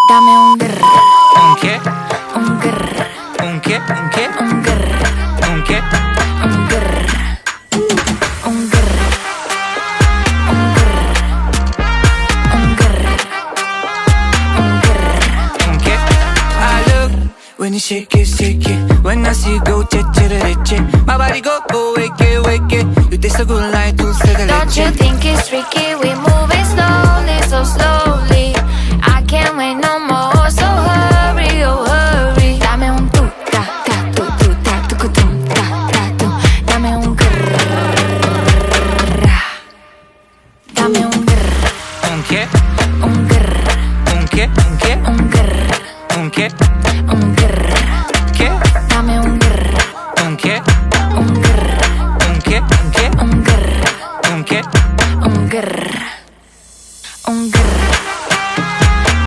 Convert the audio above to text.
Dame un grr, ¿Un qué? un grr, ¿Un qué? ¿Un qué? un grr, ¿Un qué? un grr, un grr, un grr, un grr, un grr. ¿Un qué? I look when you shake it. When I see you go, che. My body go, wake it. You taste so good like dulce de Don't you leche. think it's tricky? We moving slowly, so slow.